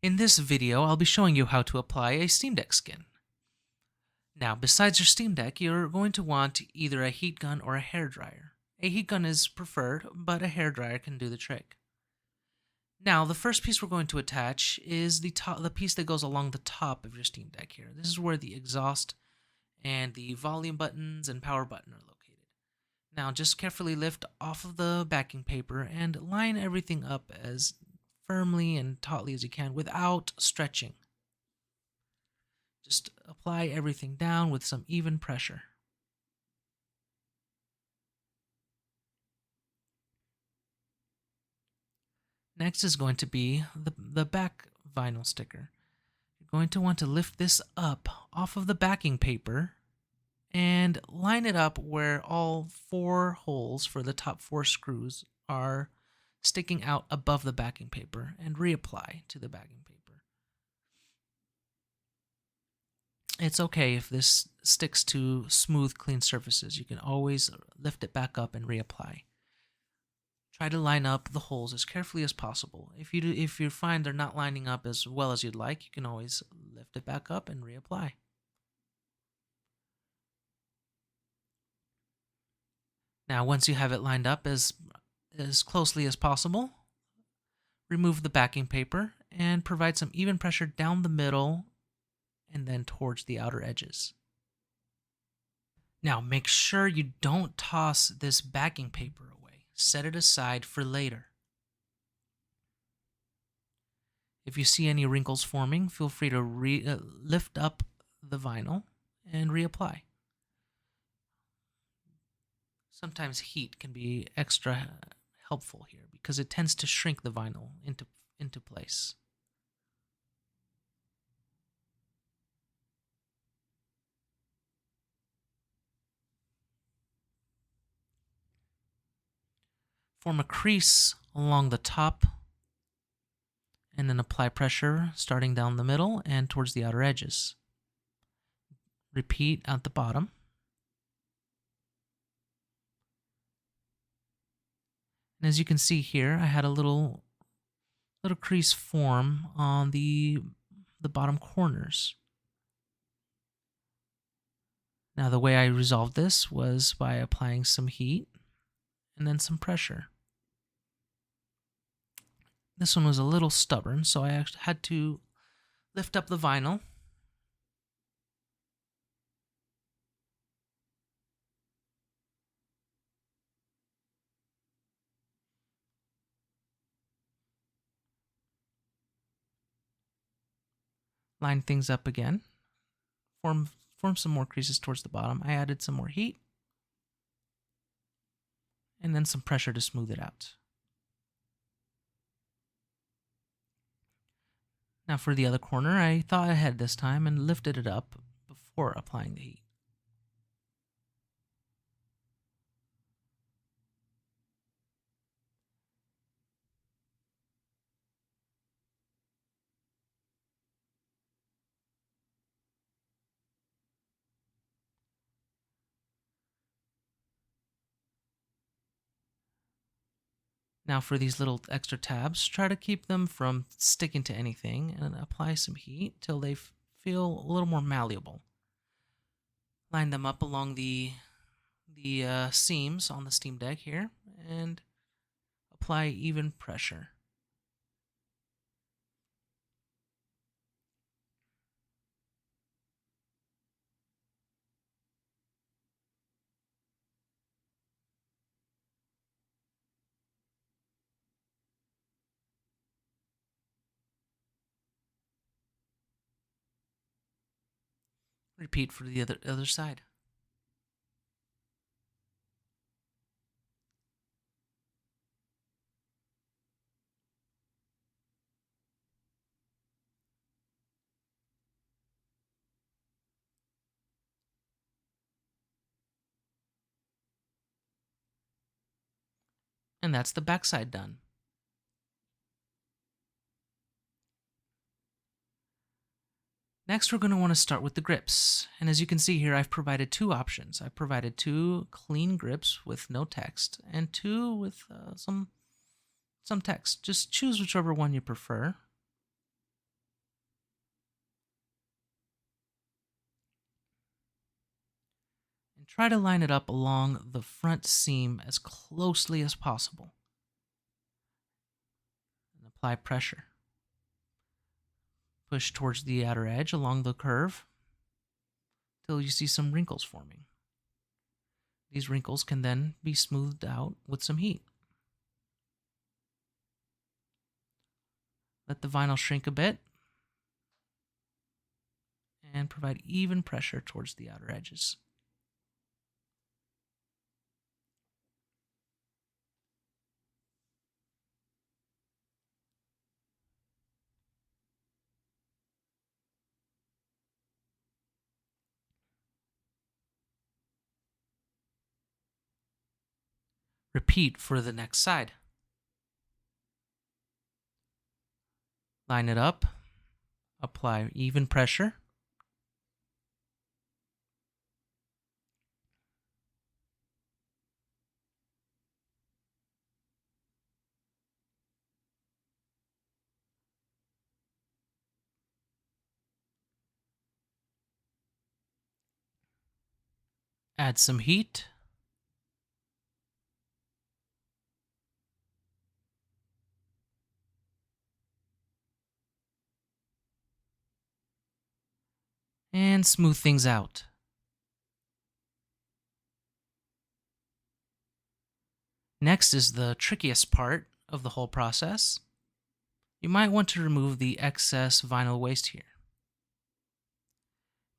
In this video, I'll be showing you how to apply a Steam Deck skin. Now, besides your Steam Deck, you're going to want either a heat gun or a hairdryer. A heat gun is preferred, but a hairdryer can do the trick. Now, the first piece we're going to attach is the piece that goes along the top of your Steam Deck here. This is where the exhaust and the volume buttons and power button are located. Now, just carefully lift off of the backing paper and line everything up as firmly and tautly as you can without stretching. Just apply everything down with some even pressure. Next is going to be the back vinyl sticker. You're going to want to lift this up off of the backing paper and line it up where all 4 holes for the top 4 screws are sticking out above the backing paper and reapply to the backing paper. It's okay if this sticks to smooth, clean surfaces. You can always lift it back up and reapply. Try to line up the holes as carefully as possible. If you find they're not lining up as well as you'd like, you can always lift it back up and reapply. Now, once you have it lined up as closely as possible, remove the backing paper and provide some even pressure down the middle and then towards the outer edges. Now, make sure you don't toss this backing paper away. Set it aside for later. If you see any wrinkles forming, feel free to lift up the vinyl and reapply. Sometimes heat can be extra helpful here because it tends to shrink the vinyl into place. Form a crease along the top and then apply pressure starting down the middle and towards the outer edges. Repeat at the bottom. And as you can see here, I had a little crease form on the bottom corners. Now the way I resolved this was by applying some heat and then some pressure. This one was a little stubborn, so I actually had to lift up the vinyl line things up again, form some more creases towards the bottom. I added some more heat and then some pressure to smooth it out. Now for the other corner, I thought ahead this time and lifted it up before applying the heat. Now for these little extra tabs, try to keep them from sticking to anything and apply some heat till they feel a little more malleable. Line them up along the seams on the Steam Deck here and apply even pressure. Repeat for the other side. And that's the backside done. Next, we're going to want to start with the grips. And as you can see here, I've provided 2 options. I've provided 2 clean grips with no text and 2 with some text. Just choose whichever one you prefer. Try to line it up along the front seam as closely as possible. And apply pressure. Push towards the outer edge along the curve till you see some wrinkles forming. These wrinkles can then be smoothed out with some heat. Let the vinyl shrink a bit and provide even pressure towards the outer edges. Repeat for the next side. Line it up, apply even pressure. Add some heat. And smooth things out. Next is the trickiest part of the whole process. You might want to remove the excess vinyl waste here.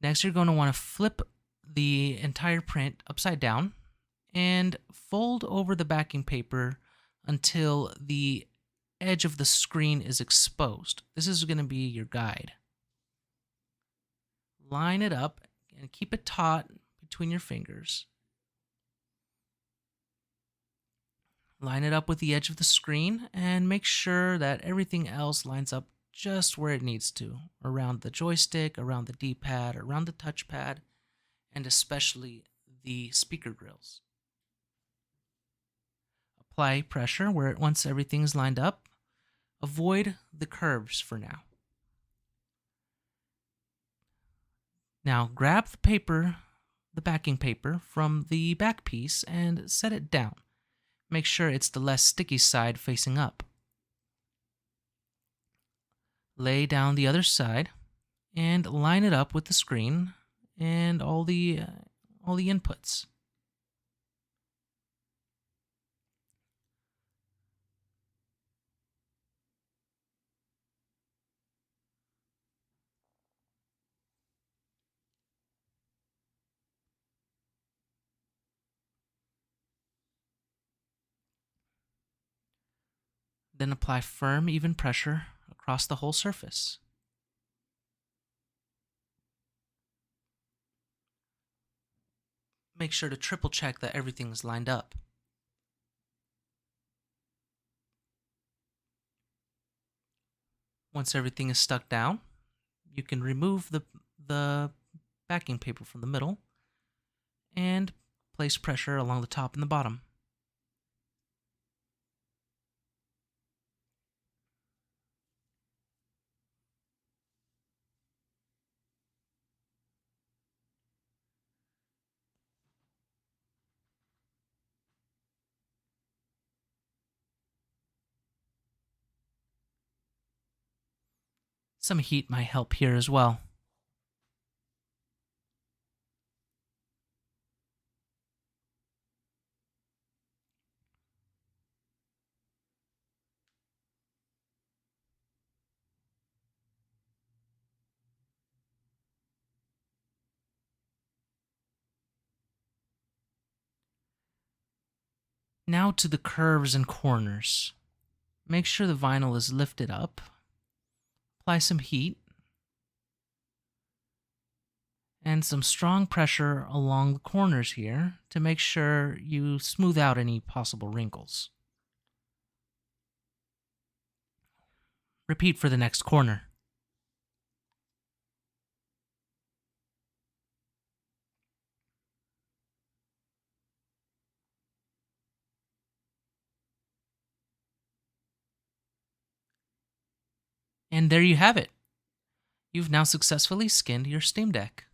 Next, you're going to want to flip the entire print upside down and fold over the backing paper until the edge of the screen is exposed. This is going to be your guide. Line it up and keep it taut between your fingers. Line it up with the edge of the screen and make sure that everything else lines up just where it needs to, around the joystick, around the D-pad, around the touchpad, and especially the speaker grills. Apply pressure once everything is lined up. Avoid the curves for now. Now grab the paper, the backing paper, from the back piece and set it down. Make sure it's the less sticky side facing up. Lay down the other side and line it up with the screen and all the inputs. Then apply firm, even pressure across the whole surface. Make sure to triple check that everything is lined up. Once everything is stuck down, you can remove the backing paper from the middle and place pressure along the top and the bottom. Some heat might help here as well. Now to the curves and corners. Make sure the vinyl is lifted up. Apply some heat and some strong pressure along the corners here to make sure you smooth out any possible wrinkles. Repeat for the next corner. And there you have it. You've now successfully skinned your Steam Deck.